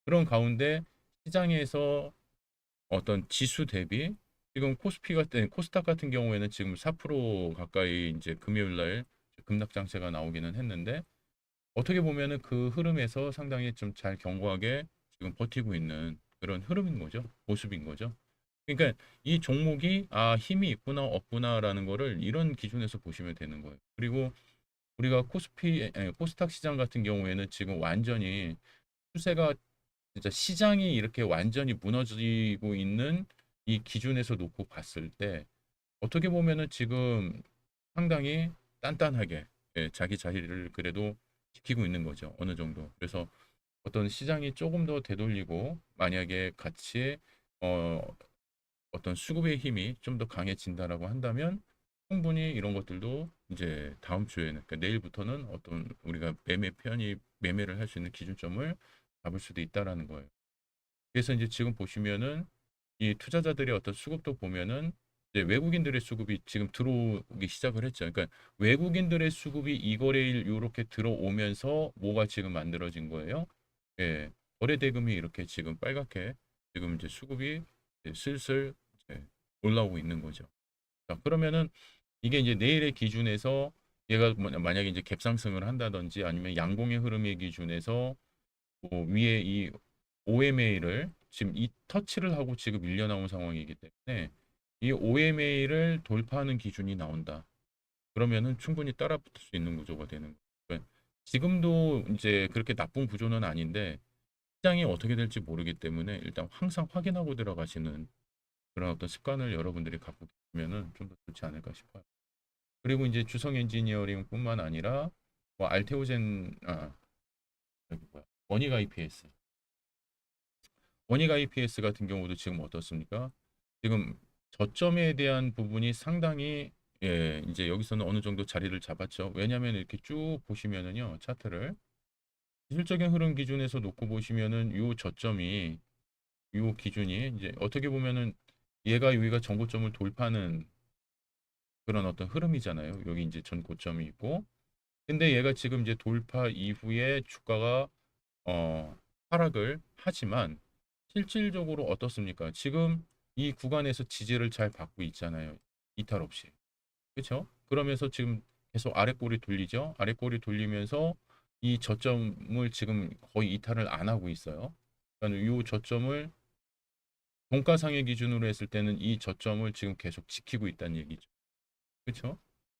그런 가운데 시장에서 어떤 지수 대비 지금 코스피 같은 코스닥 같은 경우에는 지금 4% 가까이 이제 금요일 날 급락 장세가 나오기는 했는데 어떻게 보면은 그 흐름에서 상당히 좀 잘 견고하게 지금 버티고 있는 그런 흐름인 거죠. 모습인 거죠. 그러니까 이 종목이 아 힘이 있구나 없구나라는 거를 이런 기준에서 보시면 되는 거예요. 그리고 우리가 코스닥 시장 같은 경우에는 지금 완전히 추세가 진짜 시장이 이렇게 완전히 무너지고 있는 이 기준에서 놓고 봤을 때 어떻게 보면은 지금 상당히 단단하게 예, 자기 자리를 그래도 지키고 있는 거죠. 어느 정도. 그래서 어떤 시장이 조금 더 되돌리고 만약에 같이 어, 어떤 수급의 힘이 좀 더 강해진다라고 한다면 충분히 이런 것들도 이제 다음 주에는 그러니까 내일부터는 어떤 우리가 매매를 할 수 있는 기준점을 잡을 수도 있다라는 거예요. 그래서 이제 지금 보시면은 이 투자자들의 어떤 수급도 보면은 이제 외국인들의 수급이 지금 들어오기 시작을 했죠. 그러니까 외국인들의 수급이 이 거래일 이렇게 들어오면서 뭐가 지금 만들어진 거예요? 예, 거래 대금이 이렇게 지금 빨갛게 지금 이제 수급이 이제 슬슬 이제 올라오고 있는 거죠. 자, 그러면은 이게 이제 내일의 기준에서 얘가 만약에 이제 갭상승을 한다든지 아니면 양봉의 흐름의 기준에서 뭐 위에 이 OMA를 지금 이 터치를 하고 지금 밀려 나온 상황이기 때문에 이 OMA를 돌파하는 기준이 나온다. 그러면은 충분히 따라붙을 수 있는 구조가 되는 거예요. 그러니까 지금도 이제 그렇게 나쁜 구조는 아닌데 시장이 어떻게 될지 모르기 때문에 일단 항상 확인하고 들어가시는 그런 어떤 습관을 여러분들이 갖고 계시면은 좀 더 좋지 않을까 싶어요. 그리고 이제 주성 엔지니어링뿐만 아니라 뭐 알테오젠 여기 뭐야 원익 IPS 원익 IPS 같은 경우도 지금 어떻습니까? 지금 저점에 대한 부분이 상당히 예, 이제 여기서는 어느 정도 자리를 잡았죠. 왜냐하면 이렇게 쭉 보시면은요, 차트를 기술적인 흐름 기준에서 놓고 보시면은 요 저점이 요 기준이 이제 어떻게 보면은 얘가 여기가 전고점을 돌파하는 그런 어떤 흐름이잖아요. 여기 이제 전고점이 있고, 근데 얘가 지금 이제 돌파 이후에 주가가 하락을 하지만 실질적으로 어떻습니까? 지금 이 구간에서 지지를 잘 받고 있잖아요. 이탈 없이. 그렇죠? 그러면서 지금 계속 아랫골이 돌리죠. 아랫골이 돌리면서 이 저점을 지금 거의 이탈을 안 하고 있어요. 그러니까 이 저점을 종가상의 기준으로 했을 때는 이 저점을 지금 계속 지키고 있다는 얘기죠. 그렇죠?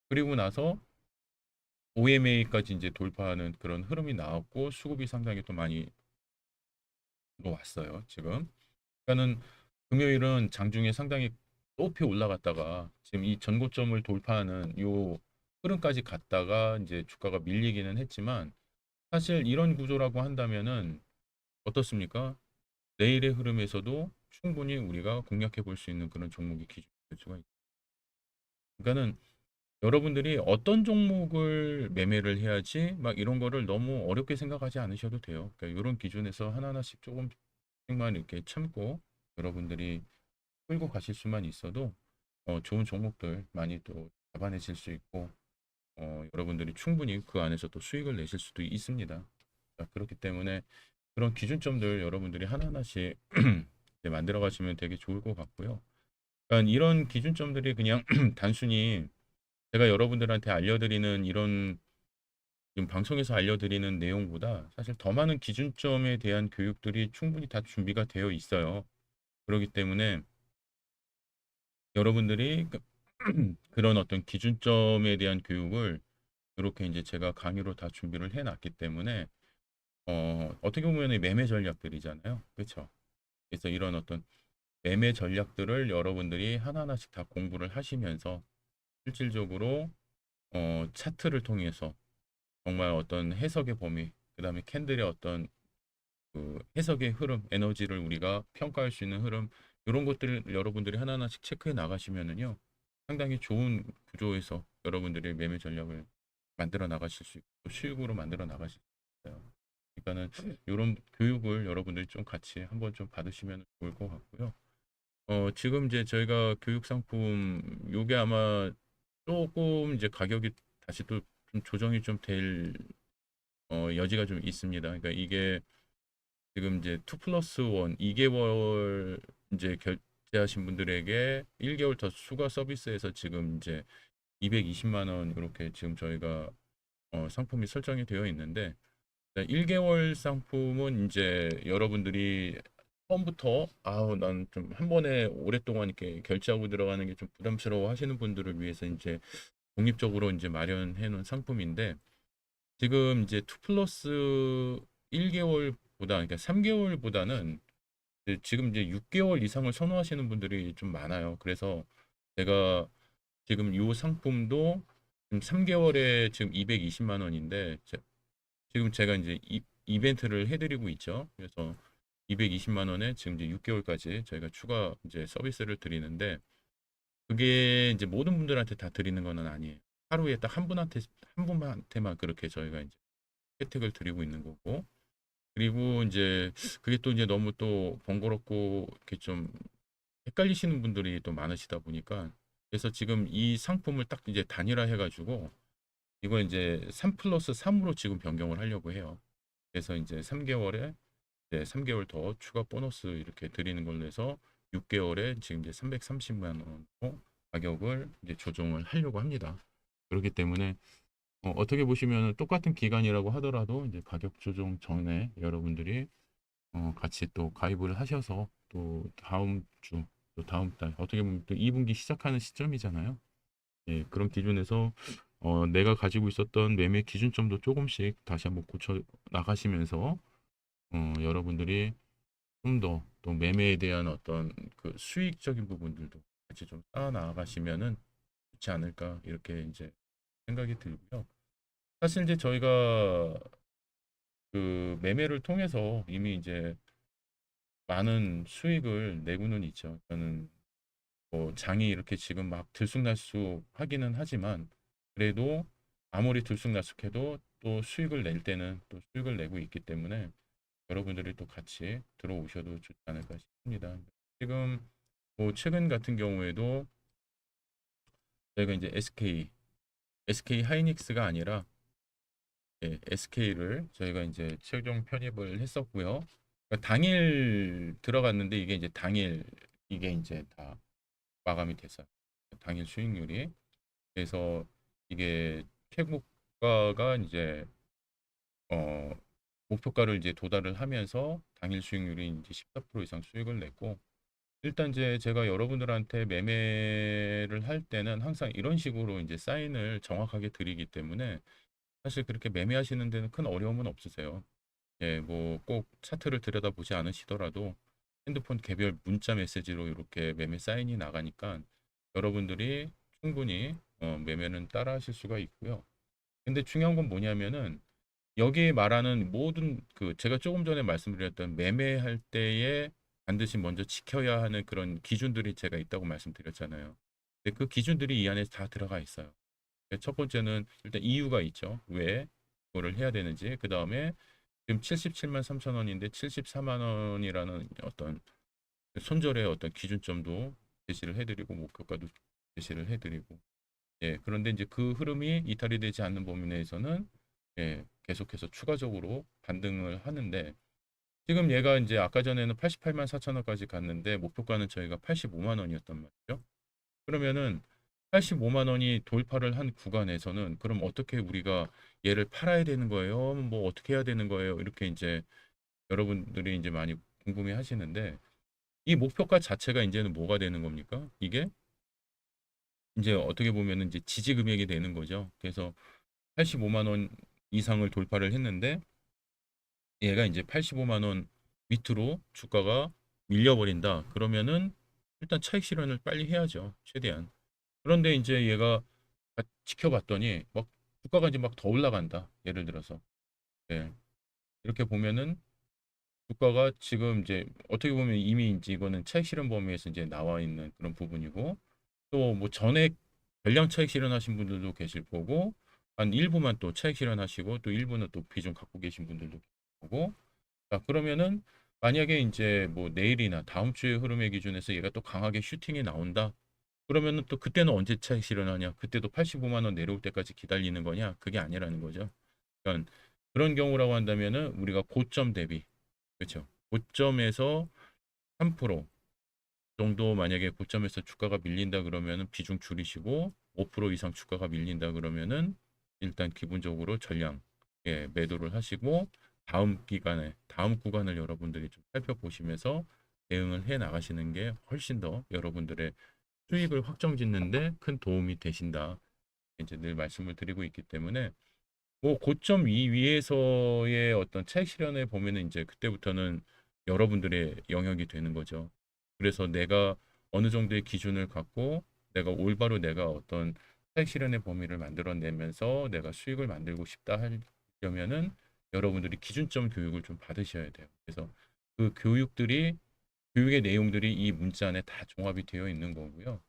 그리고 나서 OMA까지 이제 돌파하는 그런 흐름이 나왔고 수급이 상당히 또 많이 들어왔어요. 지금. 그러니까는 금요일은 장중에 상당히 높이 올라갔다가 지금 이 전고점을 돌파하는 요 흐름까지 갔다가 이제 주가가 밀리기는 했지만 사실 이런 구조라고 한다면은 어떻습니까? 내일의 흐름에서도 충분히 우리가 공략해 볼 수 있는 그런 종목이 기준이 될 수가 있다. 그러니까는 여러분들이 어떤 종목을 매매를 해야지 막 이런 거를 너무 어렵게 생각하지 않으셔도 돼요. 그러니까 이런 기준에서 하나하나씩 조금씩만 이렇게 참고 여러분들이 끌고 가실 수만 있어도 좋은 종목들 많이 또 잡아내실 수 있고 여러분들이 충분히 그 안에서 또 수익을 내실 수도 있습니다. 자, 그렇기 때문에 그런 기준점들 여러분들이 하나하나씩 이제 만들어 가시면 되게 좋을 것 같고요. 그러니까 이런 기준점들이 그냥 단순히 제가 여러분들한테 알려드리는 이런 지금 방송에서 알려드리는 내용보다 사실 더 많은 기준점에 대한 교육들이 충분히 다 준비가 되어 있어요. 그렇기 때문에 여러분들이 그런 어떤 기준점에 대한 교육을 이렇게 이제 제가 강의로 다 준비를 해놨기 때문에 어떻게 보면 매매 전략들이잖아요. 그렇죠? 그래서 이런 어떤 매매 전략들을 여러분들이 하나하나씩 다 공부를 하시면서 실질적으로 차트를 통해서 정말 어떤 해석의 범위, 그다음에 캔들의 어떤 그 해석의 흐름, 에너지를 우리가 평가할 수 있는 흐름, 이런 것들을 여러분들이 하나하나씩 체크해 나가시면은요, 상당히 좋은 구조에서 여러분들이 매매 전략을 만들어 나가실 수 있고 수익으로 만들어 나가실 수 있어요. 그러니까는 이런 교육을 여러분들이 좀 같이 한번 좀 받으시면 좋을 것 같고요. 지금 이제 저희가 교육 상품 요게 아마 조금 이제 가격이 다시 또 좀 조정이 좀 될 여지가 좀 있습니다. 그러니까 이게 지금 이제 2 플러스 1 2개월 이제 결제하신 분들에게 1개월 더 추가 서비스에서 지금 이제 220만 원 이렇게 지금 저희가 상품이 설정이 되어 있는데 1개월 상품은 이제 여러분들이 처음부터 아우 난 좀 한 번에 오랫동안 이렇게 결제하고 들어가는 게 좀 부담스러워 하시는 분들을 위해서 이제 독립적으로 이제 마련해 놓은 상품인데 지금 이제 2 플러스 1개월보다 그러니까 3개월보다는 지금 이제 6개월 이상을 선호하시는 분들이 좀 많아요. 그래서 제가 지금 이 상품도 지금 3개월에 지금 220만 원인데 지금 제가 이제 이벤트를 해드리고 있죠. 그래서 220만 원에 지금 이제 6개월까지 저희가 추가 이제 서비스를 드리는데 그게 이제 모든 분들한테 다 드리는 거는 아니에요. 하루에 딱 한 분한테만 그렇게 저희가 이제 혜택을 드리고 있는 거고 그리고 이제 그게 또 이제 너무 또 번거롭고 이렇게 좀 헷갈리시는 분들이 또 많으시다 보니까 그래서 지금 이 상품을 딱 이제 단일화 해가지고 이걸 이제 3 플러스 3으로 지금 변경을 하려고 해요. 그래서 이제 3개월에 이제 3개월 더 추가 보너스 이렇게 드리는 걸로 해서 6개월에 지금 이제 330만 원으로 가격을 이제 조정을 하려고 합니다. 그렇기 때문에 어떻게 보시면 똑같은 기간이라고 하더라도 이제 가격 조정 전에 여러분들이 같이 또 가입을 하셔서 또 다음 주, 또 다음 달 어떻게 보면 또 2분기 시작하는 시점이잖아요. 예, 그런 기준에서 내가 가지고 있었던 매매 기준점도 조금씩 다시 한번 고쳐 나가시면서 여러분들이 좀 더 또 매매에 대한 어떤 그 수익적인 부분들도 같이 좀 쌓아 나가시면은 좋지 않을까 이렇게 이제 생각이 들고요. 사실 이제 저희가 그 매매를 통해서 이미 이제 많은 수익을 내고는 있죠. 저는 뭐 장이 이렇게 지금 막 들쑥날쑥 하기는 하지만 그래도 아무리 들쑥날쑥해도 또 수익을 낼 때는 또 수익을 내고 있기 때문에 여러분들이 또 같이 들어오셔도 좋지 않을까 싶습니다. 지금 뭐 최근 같은 경우에도 저희가 이제 SK 하이닉스가 아니라 SK를 저희가 이제 최종 편입을 했었고요. 그러니까 당일 들어갔는데 이게 이제 당일 이게 이제 다 마감이 됐어요. 당일 수익률이. 그래서 이게 최고가가 이제 어 목표가를 이제 도달을 하면서 당일 수익률이 이제 14% 이상 수익을 냈고 일단 이제 제가 여러분들한테 매매를 할 때는 항상 이런 식으로 이제 사인을 정확하게 드리기 때문에 사실 그렇게 매매하시는 데는 큰 어려움은 없으세요. 예, 뭐 꼭 차트를 들여다보지 않으시더라도 핸드폰 개별 문자 메시지로 이렇게 매매 사인이 나가니까 여러분들이 충분히 매매는 따라 하실 수가 있고요. 근데 중요한 건 뭐냐면은 여기 말하는 모든 그 제가 조금 전에 말씀드렸던 매매할 때에 반드시 먼저 지켜야 하는 그런 기준들이 제가 있다고 말씀드렸잖아요. 근데 그 기준들이 이 안에 다 들어가 있어요. 첫 번째는 일단 이유가 있죠. 왜 그거를 해야 되는지. 그 다음에 지금 77만 3천 원인데 74만 원이라는 어떤 손절의 어떤 기준점도 제시를 해드리고 목표가도 제시를 해드리고 예 그런데 이제 그 흐름이 이탈이 되지 않는 범위 내에서는 예 계속해서 추가적으로 반등을 하는데 지금 얘가 이제 아까 전에는 88만 4천 원까지 갔는데 목표가는 저희가 85만 원이었단 말이죠. 그러면은 85만 원이 돌파를 한 구간에서는 그럼 어떻게 우리가 얘를 팔아야 되는 거예요? 뭐 어떻게 해야 되는 거예요? 이렇게 이제 여러분들이 이제 많이 궁금해 하시는데 이 목표가 자체가 이제는 뭐가 되는 겁니까? 이게 이제 어떻게 보면은 이제 지지 금액이 되는 거죠. 그래서 85만 원 이상을 돌파를 했는데 얘가 이제 85만 원 밑으로 주가가 밀려버린다. 그러면은 일단 차익 실현을 빨리 해야죠. 최대한. 그런데 이제 얘가 지켜봤더니 막 주가가 이제 막 더 올라간다. 예를 들어서. 네. 이렇게 보면은 주가가 지금 이제 어떻게 보면 이미 이제 이거는 차익 실현 범위에서 이제 나와 있는 그런 부분이고 또 뭐 전액 전량 차익 실현하신 분들도 계실 거고 한 일부만 또 차익 실현하시고 또 일부는 또 비중 갖고 계신 분들도 계실 거고 자 그러면은 만약에 이제 뭐 내일이나 다음 주의 흐름의 기준에서 얘가 또 강하게 슈팅이 나온다. 그러면은 또 그때는 언제 차익 실현하냐? 그때도 85만 원 내려올 때까지 기다리는 거냐? 그게 아니라는 거죠. 그러니까 그런 경우라고 한다면은 우리가 고점 대비 그렇죠. 고점에서 3% 정도 만약에 고점에서 주가가 밀린다 그러면은 비중 줄이시고 5% 이상 주가가 밀린다 그러면은 일단 기본적으로 전량 매도를 하시고 다음 기간에 다음 구간을 여러분들이 좀 살펴보시면서 대응을 해 나가시는 게 훨씬 더 여러분들의 수익을 확정짓는데 큰 도움이 되신다. 이제 늘 말씀을 드리고 있기 때문에 뭐 고점 위에서의 어떤 차익 실현에 보면은 이제 그때부터는 여러분들의 영역이 되는 거죠. 그래서 내가 어느 정도의 기준을 갖고 내가 올바로 내가 어떤 차익 실현의 범위를 만들어내면서 내가 수익을 만들고 싶다 하려면은 여러분들이 기준점 교육을 좀 받으셔야 돼요. 그래서 그 교육의 내용들이 이 문자 안에 다 종합이 되어 있는 거고요.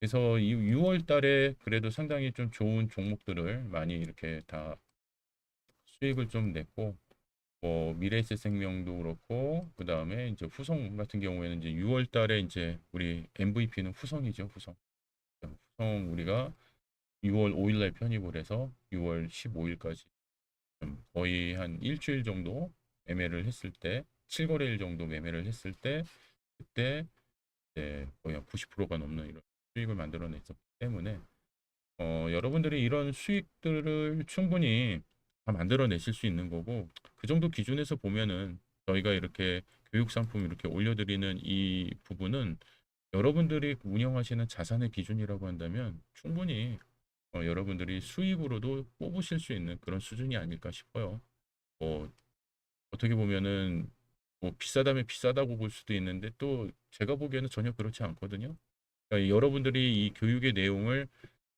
그래서 이 6월 달에 그래도 상당히 좀 좋은 종목들을 많이 이렇게 다 수익을 좀 냈고 뭐 미래에셋생명도 그렇고 그다음에 이제 후성 같은 경우에는 이제 6월 달에 이제 우리 MVP는 후성이죠. 후성 우리가 6월 5일 날 편입을 해서 6월 15일까지 거의 한 일주일 정도 매매를 했을 때 7거래일 정도 매매를 했을 때 그때 이제 거의 한 90%가 넘는 이런 수익을 만들어냈었기 때문에 여러분들이 이런 수익들을 충분히 다 만들어내실 수 있는 거고 그 정도 기준에서 보면은 저희가 이렇게 교육 상품 이렇게 올려드리는 이 부분은 여러분들이 운영하시는 자산의 기준이라고 한다면 충분히 여러분들이 수익으로도 뽑으실 수 있는 그런 수준이 아닐까 싶어요. 뭐 어떻게 보면은 뭐 비싸다면 비싸다고 볼 수도 있는데 또 제가 보기에는 전혀 그렇지 않거든요. 그러니까 여러분들이 이 교육의 내용을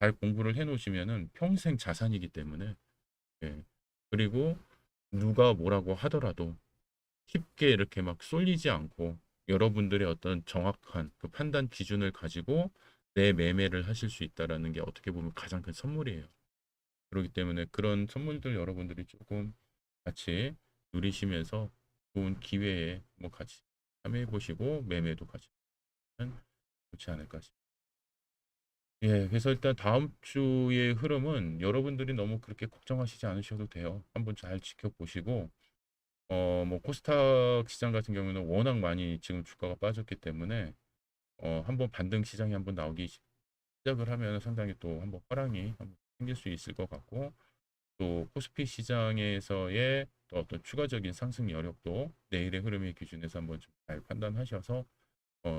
잘 공부를 해 놓으시면은 평생 자산이기 때문에 예. 그리고 누가 뭐라고 하더라도 쉽게 이렇게 막 쏠리지 않고 여러분들의 어떤 정확한 그 판단 기준을 가지고 내 매매를 하실 수 있다라는 게 어떻게 보면 가장 큰 선물이에요. 그렇기 때문에 그런 선물들 여러분들이 조금 같이 누리시면서 좋은 기회에 뭐 같이 참여해 보시고 매매도 같이 하면 좋지 않을까 싶습니다. 예, 그래서 일단 다음 주의 흐름은 여러분들이 너무 그렇게 걱정하시지 않으셔도 돼요. 한번 잘 지켜보시고, 뭐 코스닥 시장 같은 경우는 워낙 많이 지금 주가가 빠졌기 때문에, 한번 반등 시장이 한번 나오기 시작을 하면 상당히 또 한번 화랑이 한번 생길 수 있을 것 같고, 또 코스피 시장에서의 또 어떤 추가적인 상승 여력도 내일의 흐름의 기준에서 한번 좀 잘 판단하셔서,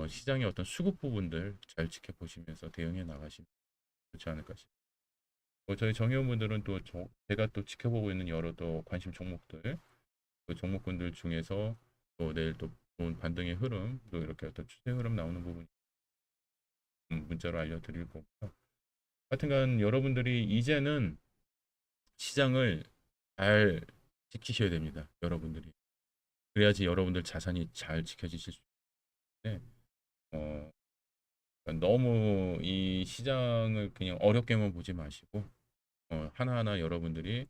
시장의 어떤 수급 부분들 잘 지켜보시면서 대응해 나가시면 좋지 않을까 싶습니다. 저희 정의원분들은 또 제가 또 지켜보고 있는 여러 또 관심 종목들, 그 종목군들 중에서 또 내일 또 좋은 반등의 흐름, 또 이렇게 어떤 추세 흐름 나오는 부분 문자로 알려드릴 거고요. 하여튼간 여러분들이 이제는 시장을 잘 지키셔야 됩니다. 여러분들이. 그래야지 여러분들 자산이 잘 지켜지실 수 있는데, 어, 그러니까 너무 이 시장을 그냥 어렵게만 보지 마시고, 하나하나 여러분들이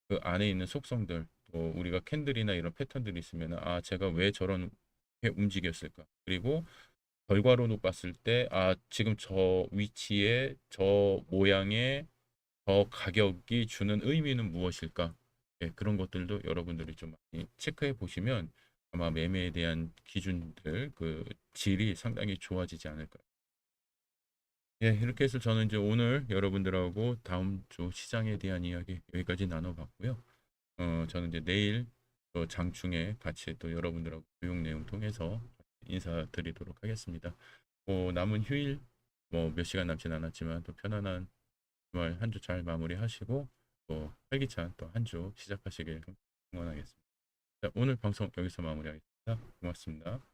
그 안에 있는 속성들 또 우리가 캔들이나 이런 패턴들이 있으면 아 제가 왜 저런 게 움직였을까 그리고 결과로도 봤을 때 아 지금 저 위치에 저 모양의 저 가격이 주는 의미는 무엇일까 예, 그런 것들도 여러분들이 좀 많이 체크해 보시면 아마 매매에 대한 기준들 그 질이 상당히 좋아지지 않을까 예 이렇게 해서 저는 이제 오늘 여러분들하고 다음 주 시장에 대한 이야기 여기까지 나눠봤고요. 저는 이제 내일 또 장중에 같이 또 여러분들하고 교육 내용 통해서 인사드리도록 하겠습니다. 남은 휴일 뭐 몇 시간 남진 않았지만 또 편안한 주말 한 주 잘 마무리하시고 또 활기찬 또 한 주 시작하시길 응원하겠습니다. 자, 오늘 방송 여기서 마무리하겠습니다. 고맙습니다.